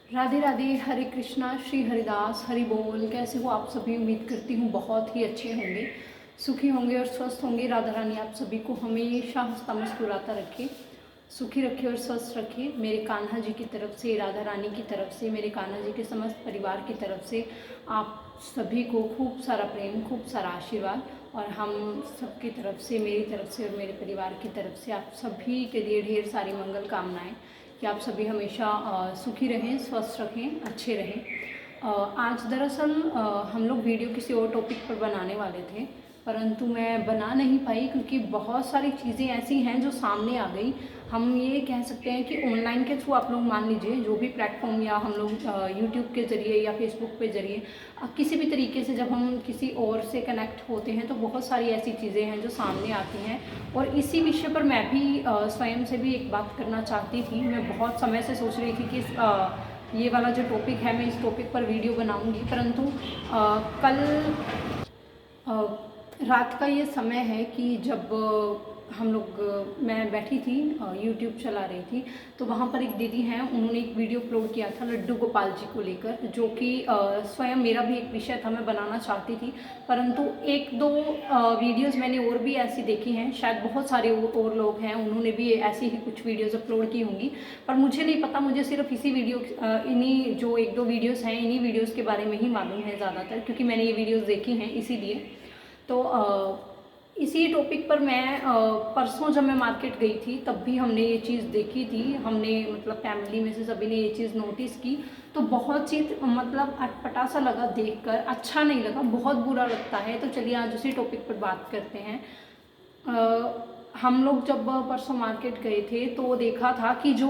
राधे राधे, हरे कृष्णा, श्री हरिदास, हरि बोल। कैसे हो आप सभी? उम्मीद करती हूँ बहुत ही अच्छे होंगे, सुखी होंगे और स्वस्थ होंगे। राधा रानी आप सभी को हमेशा हंसता मुस्कुराता रखे, सुखी रखे और स्वस्थ रखे। मेरे कान्हा जी की तरफ से, राधा रानी की तरफ से, मेरे कान्हा जी के समस्त परिवार की तरफ से आप सभी को खूब सारा प्रेम, खूब सारा आशीर्वाद। और हम सबकी तरफ से, मेरी तरफ से और मेरे परिवार की तरफ से आप सभी के लिए ढेर सारी मंगल कामनाएं कि आप सभी हमेशा सुखी रहें, स्वस्थ रहें, अच्छे रहें। आज दरअसल हम लोग वीडियो किसी और टॉपिक पर बनाने वाले थे, परंतु मैं बना नहीं पाई क्योंकि बहुत सारी चीज़ें ऐसी हैं जो सामने आ गई। हम ये कह सकते हैं कि ऑनलाइन के थ्रू आप लोग मान लीजिए जो भी प्लेटफॉर्म, या हम लोग यूट्यूब के ज़रिए या फेसबुक के ज़रिए किसी भी तरीके से जब हम किसी और से कनेक्ट होते हैं तो बहुत सारी ऐसी चीज़ें हैं जो सामने आती हैं। और इसी विषय पर मैं भी स्वयं से भी एक बात करना चाहती थी। मैं बहुत समय से सोच रही थी कि ये वाला जो टॉपिक है मैं इस टॉपिक पर वीडियो बनाऊंगी, परंतु कल रात का ये समय है कि जब हम लोग मैं बैठी थी, यूट्यूब चला रही थी, तो वहाँ पर एक दीदी हैं, उन्होंने एक वीडियो अपलोड किया था लड्डू गोपाल जी को लेकर, जो कि स्वयं मेरा भी एक विषय था, मैं बनाना चाहती थी। परंतु एक दो वीडियोस मैंने और भी ऐसी देखी हैं, शायद बहुत सारे और लोग हैं उन्होंने भी ऐसी ही कुछ वीडियोस अपलोड की होंगी, पर मुझे नहीं पता। मुझे सिर्फ इसी वीडियो इन्हीं जो एक दो वीडियोज़ हैं, इन्हीं वीडियोज़ के बारे में ही मालूम है ज़्यादातर, क्योंकि मैंने ये वीडियोज़ देखी हैं इसीलिए। तो इसी टॉपिक पर मैं परसों जब मैं मार्केट गई थी तब भी हमने ये चीज़ देखी थी। हमने मतलब फैमिली में से सभी ने ये चीज़ नोटिस की, तो बहुत चीज़ मतलब अटपटा सा लगा देखकर, अच्छा नहीं लगा, बहुत बुरा लगता है। तो चलिए आज उसी टॉपिक पर बात करते हैं। हम लोग जब परसों मार्केट गए थे तो देखा था कि जो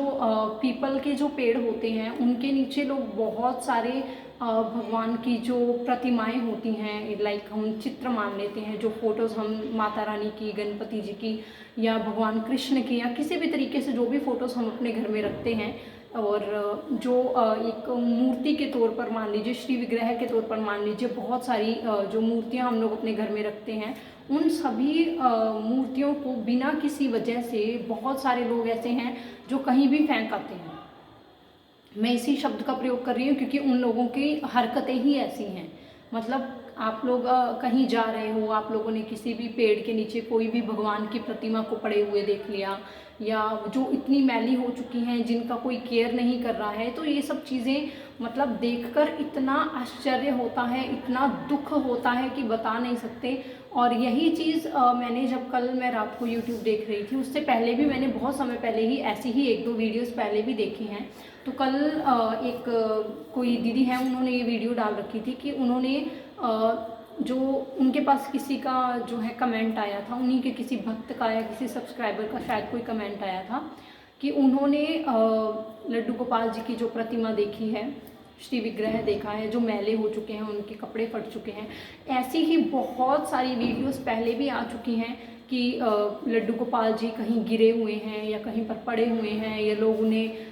पीपल के जो पेड़ होते हैं उनके नीचे लोग बहुत सारे भगवान की जो प्रतिमाएं होती हैं, लाइक हम चित्र मान लेते हैं, जो फोटोज़ हम माता रानी की, गणपति जी की, या भगवान कृष्ण की, या किसी भी तरीके से जो भी फ़ोटोज़ हम अपने घर में रखते हैं, और जो एक मूर्ति के तौर पर मान लीजिए, श्री विग्रह के तौर पर मान लीजिए, बहुत सारी जो मूर्तियां हम लोग अपने घर में रखते हैं, उन सभी मूर्तियों को बिना किसी वजह से बहुत सारे लोग ऐसे हैं जो कहीं भी फेंक आते हैं। मैं इसी शब्द का प्रयोग कर रही हूँ क्योंकि उन लोगों की हरकतें ही ऐसी हैं। मतलब आप लोग कहीं जा रहे हो, आप लोगों ने किसी भी पेड़ के नीचे कोई भी भगवान की प्रतिमा को पड़े हुए देख लिया, या जो इतनी मैली हो चुकी हैं जिनका कोई केयर नहीं कर रहा है, तो ये सब चीज़ें मतलब देखकर इतना आश्चर्य होता है, इतना दुख होता है कि बता नहीं सकते। और यही चीज़ मैंने जब कल मैं रात को यूट्यूब देख रही थी, उससे पहले भी मैंने बहुत समय पहले ही ऐसी ही एक दो वीडियोस पहले भी देखी हैं। तो कल एक कोई दीदी है, उन्होंने ये वीडियो डाल रखी थी कि उन्होंने जो उनके पास किसी का जो है कमेंट आया था, उन्हीं के किसी भक्त का या किसी सब्सक्राइबर का शायद कोई कमेंट आया था कि उन्होंने लड्डू गोपाल जी की जो प्रतिमा देखी है, श्री विग्रह देखा है, जो मैले हो चुके हैं, उनके कपड़े फट चुके हैं। ऐसी ही बहुत सारी वीडियोस पहले भी आ चुकी हैं कि लड्डू गोपाल जी कहीं गिरे हुए हैं या कहीं पर पड़े हुए हैं, या लोग उन्हें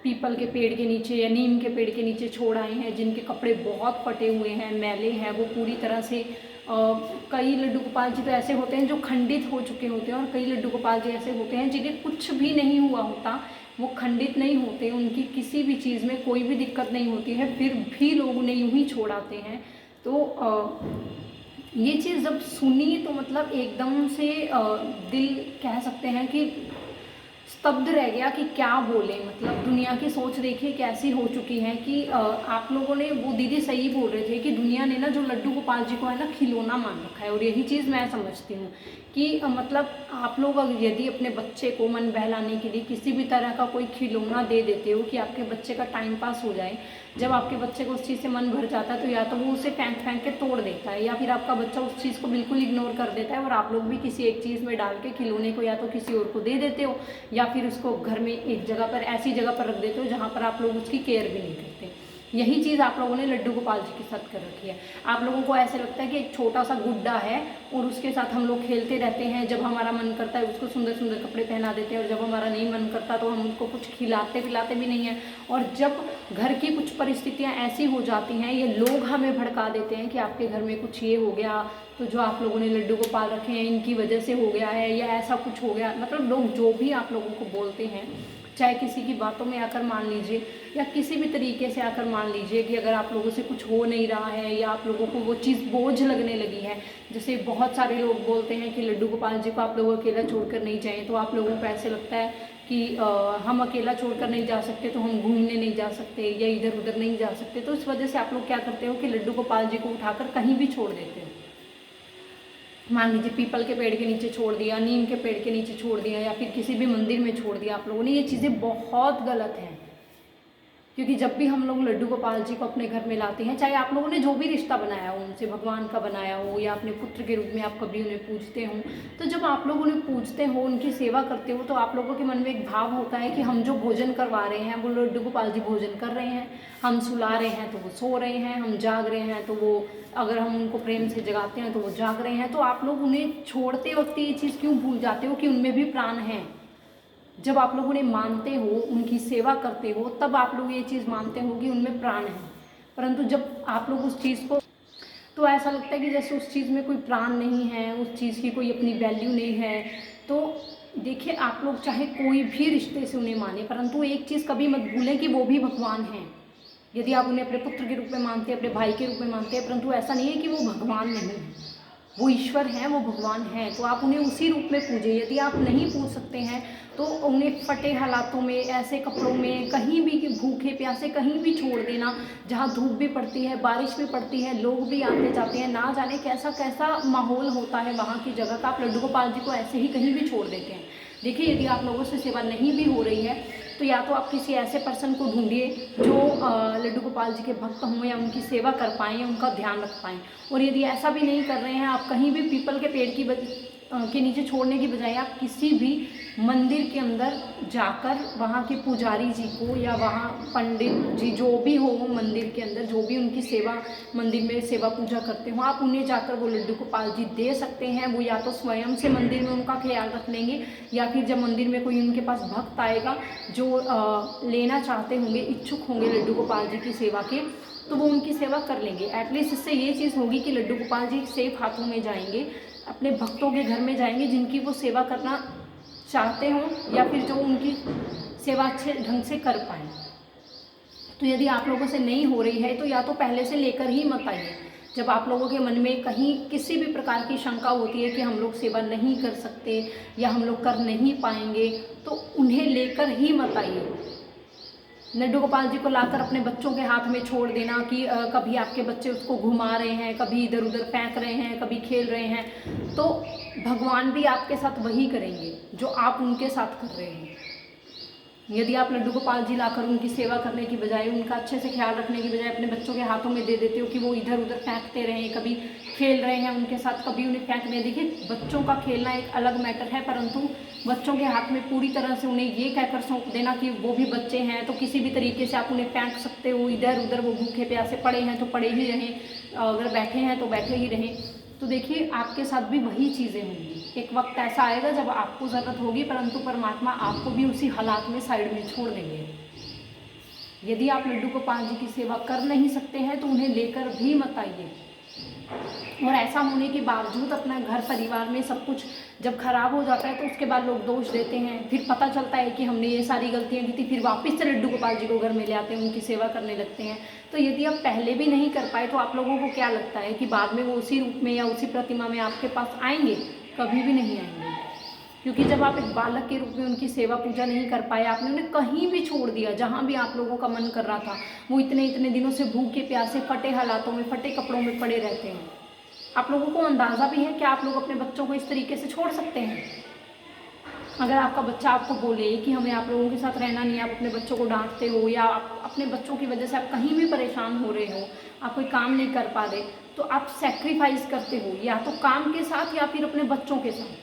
पीपल के पेड़ के नीचे या नीम के पेड़ के नीचे छोड़ आए हैं, जिनके कपड़े बहुत फटे हुए हैं, मैले हैं वो पूरी तरह से। कई लड्डू गोपाल जी तो ऐसे होते हैं जो खंडित हो चुके होते हैं, और कई लड्डू गोपाल जी ऐसे होते हैं जिन्हें कुछ भी नहीं हुआ होता, वो खंडित नहीं होते, उनकी किसी भी चीज़ में कोई भी दिक्कत नहीं होती है, फिर भी लोग उन्हें यूं ही छोड़ आते हैं। तो ये चीज़ जब सुनी तो मतलब एकदम से दिल कह सकते हैं कि स्तब्ध रह गया कि क्या बोले। मतलब दुनिया की सोच देखिए कैसी हो चुकी है कि आप लोगों ने, वो दीदी सही बोल रहे थे कि दुनिया ने ना जो लड्डू गोपाल जी को है ना खिलौना मान रखा है। और यही चीज़ मैं समझती हूँ कि मतलब आप लोग यदि अपने बच्चे को मन बहलाने के लिए किसी भी तरह का कोई खिलौना दे देते हो कि आपके बच्चे का टाइम पास हो जाए, जब आपके बच्चे को उस चीज़ से मन भर जाता है तो या तो वो उसे फेंक फेंक के तोड़ देता है, या फिर आपका बच्चा उस चीज़ को बिल्कुल इग्नोर कर देता है, और आप लोग भी किसी एक चीज़ में डाल के खिलौने को या तो किसी और को दे देते हो, या फिर उसको घर में एक जगह पर, ऐसी जगह पर रख देते हो जहाँ पर आप लोग उसकी केयर भी नहीं करते। यही चीज़ आप लोगों ने लड्डू गोपाल जी के साथ कर रखी है। आप लोगों को ऐसे लगता है कि एक छोटा सा गुड्डा है और उसके साथ हम लोग खेलते रहते हैं, जब हमारा मन करता है उसको सुंदर सुंदर कपड़े पहना देते हैं, और जब हमारा नहीं मन करता तो हम उसको कुछ खिलाते पिलाते भी नहीं हैं। और जब घर की कुछ परिस्थितियाँ ऐसी हो जाती हैं, ये लोग हमें भड़का देते हैं कि आपके घर में कुछ ये हो गया, तो जो आप लोगों ने लड्डू गोपाल रखे हैं इनकी वजह से हो गया है, या ऐसा कुछ हो गया। मतलब लोग जो भी आप लोगों को बोलते हैं, चाहे किसी की बातों में आकर मान लीजिए या किसी भी तरीके से आकर मान लीजिए कि अगर आप लोगों से कुछ हो नहीं रहा है या आप लोगों को वो चीज़ बोझ लगने लगी है। जैसे बहुत सारे लोग बोलते हैं कि लड्डू गोपाल जी को आप लोग अकेला छोड़कर नहीं जाएं, तो आप लोगों को ऐसे लगता है कि हम अकेला छोड़कर नहीं जा सकते, तो हम घूमने नहीं जा सकते या इधर उधर नहीं जा सकते। तो इस वजह से आप लोग क्या करते हो कि लड्डू गोपाल जी को उठाकर कहीं भी छोड़ देते हो। मान लीजिए पीपल के पेड़ के नीचे छोड़ दिया, नीम के पेड़ के नीचे छोड़ दिया या फिर किसी भी मंदिर में छोड़ दिया आप लोगों ने। ये चीज़ें बहुत गलत हैं, क्योंकि जब भी हम लोग लड्डू गोपाल जी को अपने घर में लाते हैं, चाहे आप लोगों ने जो भी रिश्ता बनाया हो उनसे, भगवान का बनाया हो या अपने पुत्र के रूप में आप कभी उन्हें पूजते हो, तो जब आप लोग उन्हें पूजते हो, उनकी सेवा करते हो, तो आप लोगों के मन में एक भाव होता है कि हम जो भोजन करवा रहे हैं वो लड्डू गोपाल जी भोजन कर रहे हैं, हम सुला रहे हैं तो वो सो रहे हैं, हम जाग रहे हैं तो वो, अगर हम उनको प्रेम से जगाते हैं तो वो जाग रहे हैं। तो आप लोग उन्हें छोड़ते वक्त ये चीज़ क्यों भूल जाते हो कि उनमें भी प्राण है। जब आप लोग उन्हें मानते हो, उनकी सेवा करते हो, तब आप लोग ये चीज़ मानते हो कि उनमें प्राण है। परंतु जब आप लोग उस चीज़ को, तो ऐसा लगता है कि जैसे उस चीज़ में कोई प्राण नहीं है, उस चीज़ की कोई अपनी वैल्यू नहीं है। तो देखिए, आप लोग चाहे कोई भी रिश्ते से उन्हें माने, परंतु एक चीज़ कभी मत भूलें कि वो भी भगवान हैं। यदि आप उन्हें अपने पुत्र के रूप में मानते हैं, अपने भाई के रूप में मानते हैं, परंतु ऐसा नहीं है कि वो भगवान नहीं है, वो ईश्वर हैं, वो भगवान हैं। तो आप उन्हें उसी रूप में पूजें। यदि आप नहीं पूज सकते हैं तो उन्हें फटे हालातों में, ऐसे कपड़ों में, कहीं भी भूखे प्यासे कहीं भी छोड़ देना, जहाँ धूप भी पड़ती है, बारिश भी पड़ती है, लोग भी आते जाते हैं, ना जाने कैसा कैसा माहौल होता है वहाँ की जगह का, आप लड्डू गोपाल जी को ऐसे ही कहीं भी छोड़ देते हैं। देखिए, यदि आप लोगों से सेवा नहीं भी हो रही है तो या तो आप किसी ऐसे पर्सन को ढूंढिए जो लड्डू गोपाल जी के भक्त हों या उनकी सेवा कर पाएँ या उनका ध्यान रख पाएँ। और यदि ऐसा भी नहीं कर रहे हैं, आप कहीं भी पीपल के पेड़ के नीचे छोड़ने की बजाय आप किसी भी मंदिर के अंदर जाकर वहाँ के पुजारी जी को या वहाँ पंडित जी जो भी हो मंदिर के अंदर, जो भी उनकी सेवा मंदिर में सेवा पूजा करते हो, आप उन्हें जाकर वो लड्डू गोपाल जी दे सकते हैं। वो या तो स्वयं से मंदिर में उनका ख्याल रख लेंगे या फिर जब मंदिर में कोई उनके पास भक्त आएगा जो लेना चाहते होंगे, इच्छुक होंगे लड्डू गोपाल जी की सेवा के, तो वो उनकी सेवा कर लेंगे। एटलीस्ट इससे ये चीज़ होगी कि लड्डू गोपाल जी सेफ हाथों में जाएंगे, अपने भक्तों के घर में जाएंगे जिनकी वो सेवा करना चाहते हों या फिर जो उनकी सेवा अच्छे ढंग से कर पाएँ। तो यदि आप लोगों से नहीं हो रही है तो या तो पहले से लेकर ही मत आइए। जब आप लोगों के मन में कहीं किसी भी प्रकार की शंका होती है कि हम लोग सेवा नहीं कर सकते या हम लोग कर नहीं पाएंगे, तो उन्हें लेकर ही मत आइए। लड्डू गोपाल जी को लाकर अपने बच्चों के हाथ में छोड़ देना कि कभी आपके बच्चे उसको घुमा रहे हैं, कभी इधर उधर फेंक रहे हैं, कभी खेल रहे हैं, तो भगवान भी आपके साथ वही करेंगे जो आप उनके साथ कर रहे हैं। यदि आप लड्डू गोपाल जी लाकर उनकी सेवा करने की बजाय, उनका अच्छे से ख्याल रखने की बजाय अपने बच्चों के हाथों में दे देते हो कि वो इधर उधर फेंकते रहें, कभी खेल रहे हैं उनके साथ, कभी उन्हें फेंक दें। देखिए, बच्चों का खेलना एक अलग मैटर है, परंतु बच्चों के हाथ में पूरी तरह से उन्हें ये कहकर सौंप देना कि वो भी बच्चे हैं, तो किसी भी तरीके से आप उन्हें फेंक सकते हो इधर उधर। वो भूखे प्यासे पड़े हैं तो पड़े ही रहें, अगर बैठे हैं तो बैठे ही रहें। तो देखिए, आपके साथ भी वही चीज़ें होंगी। एक वक्त ऐसा आएगा जब आपको ज़रूरत होगी, परंतु परमात्मा आपको भी उसी हालात में साइड में छोड़ देंगे। यदि आप लड्डू गोपाल जी की सेवा कर नहीं सकते हैं तो उन्हें लेकर भी मत आइए। और ऐसा होने के बावजूद अपना घर परिवार में सब कुछ जब खराब हो जाता है तो उसके बाद लोग दोष देते हैं, फिर पता चलता है कि हमने ये सारी गलतियां की थी, फिर वापस से लड्डू गोपाल जी को घर में ले आते हैं, उनकी सेवा करने लगते हैं। तो यदि आप पहले भी नहीं कर पाए तो आप लोगों को क्या लगता है कि बाद में वो उसी रूप में या उसी प्रतिमा में आपके पास आएंगे? कभी भी नहीं आएंगे। क्योंकि जब आप एक बालक के रूप में उनकी सेवा पूजा नहीं कर पाए, आपने उन्हें कहीं भी छोड़ दिया जहाँ भी आप लोगों का मन कर रहा था, वो इतने इतने दिनों से भूखे प्यासे फटे हालातों में, फटे कपड़ों में पड़े रहते हैं। आप लोगों को अंदाज़ा भी है कि आप लोग अपने बच्चों को इस तरीके से छोड़ सकते हैं? अगर आपका बच्चा आपको बोले कि हमें आप लोगों के साथ रहना नहीं है, आप अपने बच्चों को डांटते हो या आप अपने बच्चों की वजह से आप कहीं भी परेशान हो रहे हो, आप कोई काम नहीं कर पा रहे, तो आप सेक्रीफाइस करते हो या तो काम के साथ या फिर अपने बच्चों के साथ,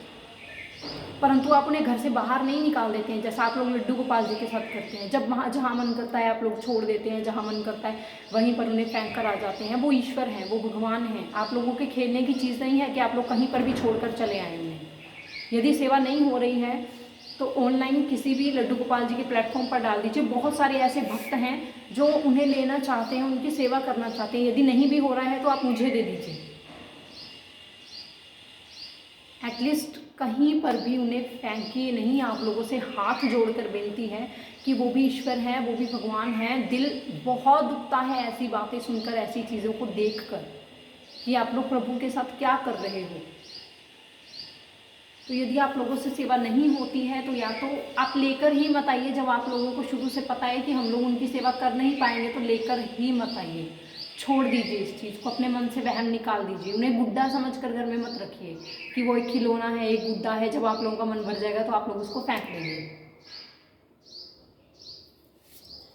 परंतु आप उन्हें घर से बाहर नहीं निकाल देते हैं जैसा आप लोग लड्डू गोपाल जी के साथ करते हैं। जब वहाँ जहाँ मन करता है आप लोग छोड़ देते हैं, जहाँ मन करता है वहीं पर उन्हें फेंक कर आ जाते हैं। वो ईश्वर हैं, वो भगवान हैं, आप लोगों के खेलने की चीज़ नहीं है कि आप लोग कहीं पर भी छोड़कर चले आए उन्हें। यदि सेवा नहीं हो रही है तो ऑनलाइन किसी भी लड्डू गोपाल जी के प्लेटफॉर्म पर डाल दीजिए। बहुत सारे ऐसे भक्त हैं जो उन्हें लेना चाहते हैं, उनकी सेवा करना चाहते हैं। यदि नहीं भी हो रहा है तो आप मुझे दे दीजिए। एटलीस्ट कहीं पर भी उन्हें फेंकिए नहीं। आप लोगों से हाथ जोड़कर विनती है कि वो भी ईश्वर है, वो भी भगवान है। दिल बहुत दुखता है ऐसी बातें सुनकर, ऐसी चीज़ों को देखकर कि आप लोग प्रभु के साथ क्या कर रहे हो। तो यदि आप लोगों से सेवा नहीं होती है तो या तो आप लेकर ही मत आइए। जब आप लोगों को शुरू से पता है कि हम लोग उनकी सेवा कर नहीं पाएंगे तो लेकर ही मत आइए। छोड़ दीजिए इस चीज़ को, अपने मन से वहम निकाल दीजिए। उन्हें गुड्डा समझकर घर में मत रखिए कि वो एक खिलौना है, एक गुड्डा है। जब आप लोगों का मन भर जाएगा तो आप लोग उसको फेंक देंगे।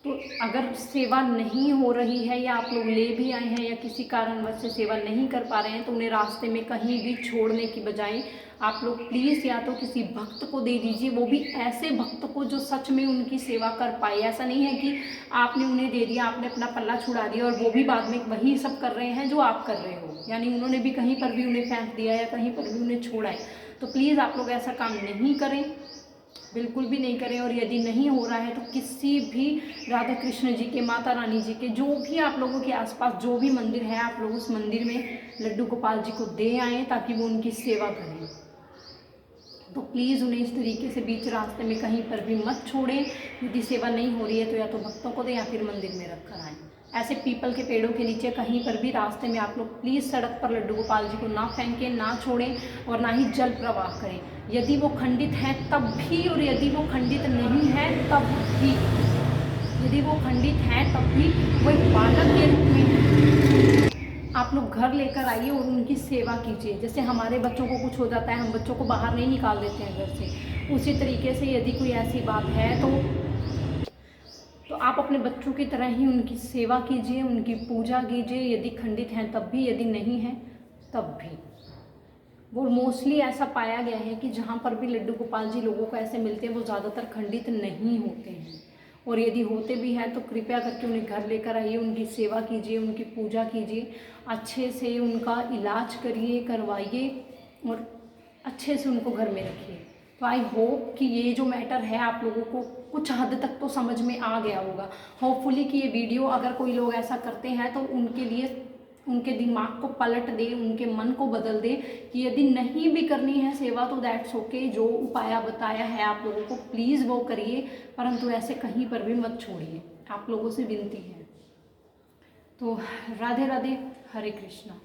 तो अगर सेवा नहीं हो रही है या आप लोग ले भी आए हैं या किसी कारणवश से सेवा नहीं कर पा रहे हैं तो उन्हें रास्ते में कहीं भी छोड़ने की बजाय आप लोग प्लीज़ या तो किसी भक्त को दे दीजिए, वो भी ऐसे भक्त को जो सच में उनकी सेवा कर पाए। ऐसा नहीं है कि आपने उन्हें दे दिया, आपने अपना पल्ला छुड़ा दिया और वो भी बाद में वही सब कर रहे हैं जो आप कर रहे हो, यानी उन्होंने भी कहीं पर भी उन्हें फेंक दिया या कहीं पर भी उन्हें छोड़ा है। तो प्लीज़ आप लोग ऐसा काम नहीं करें, बिल्कुल भी नहीं करें। और यदि नहीं हो रहा है तो किसी भी राधा कृष्ण जी के, माता रानी जी के, जो भी आप लोगों के आसपास जो भी मंदिर है, आप लोग उस मंदिर में लड्डू गोपाल जी को दे आएँ ताकि वो उनकी सेवा करें। तो प्लीज़ उन्हें इस तरीके से बीच रास्ते में कहीं पर भी मत छोड़ें। यदि सेवा नहीं हो रही है तो या तो भक्तों को दें या फिर मंदिर में रख कर आएँ। ऐसे पीपल के पेड़ों के नीचे कहीं पर भी रास्ते में आप लोग प्लीज़ सड़क पर लड्डू गोपाल जी को ना फेंकें, ना छोड़ें और ना ही जल प्रवाह करें। यदि वो खंडित हैं तब भी, और यदि वो खंडित नहीं है तब भी। यदि वो खंडित हैं तब भी वो एक बालक के रूप में आप लोग घर लेकर आइए और उनकी सेवा कीजिए। जैसे हमारे बच्चों को कुछ हो जाता है, हम बच्चों को बाहर नहीं निकाल देते हैं घर से, उसी तरीके से यदि कोई ऐसी बात है तो आप अपने बच्चों की तरह ही उनकी सेवा कीजिए, उनकी पूजा कीजिए। यदि खंडित हैं तब भी, यदि नहीं हैं तब भी। वो मोस्टली ऐसा पाया गया है कि जहाँ पर भी लड्डू गोपाल जी लोगों को ऐसे मिलते हैं वो ज़्यादातर खंडित नहीं होते हैं। और यदि होते भी हैं तो कृपया करके उन्हें घर लेकर आइए, उनकी सेवा कीजिए, उनकी पूजा कीजिए, अच्छे से उनका इलाज करिए, करवाइए और अच्छे से उनको घर में रखिए। तो आई होप कि ये जो मैटर है आप लोगों को कुछ हद तक तो समझ में आ गया होगा। होपफुली कि ये वीडियो अगर कोई लोग ऐसा करते हैं तो उनके लिए, उनके दिमाग को पलट दे, उनके मन को बदल दे कि यदि नहीं भी करनी है सेवा तो दैट्स ओके। जो उपाय बताया है आप लोगों को प्लीज़ वो करिए, परंतु ऐसे कहीं पर भी मत छोड़िए। आप लोगों से विनती है। तो राधे राधे, हरे कृष्णा।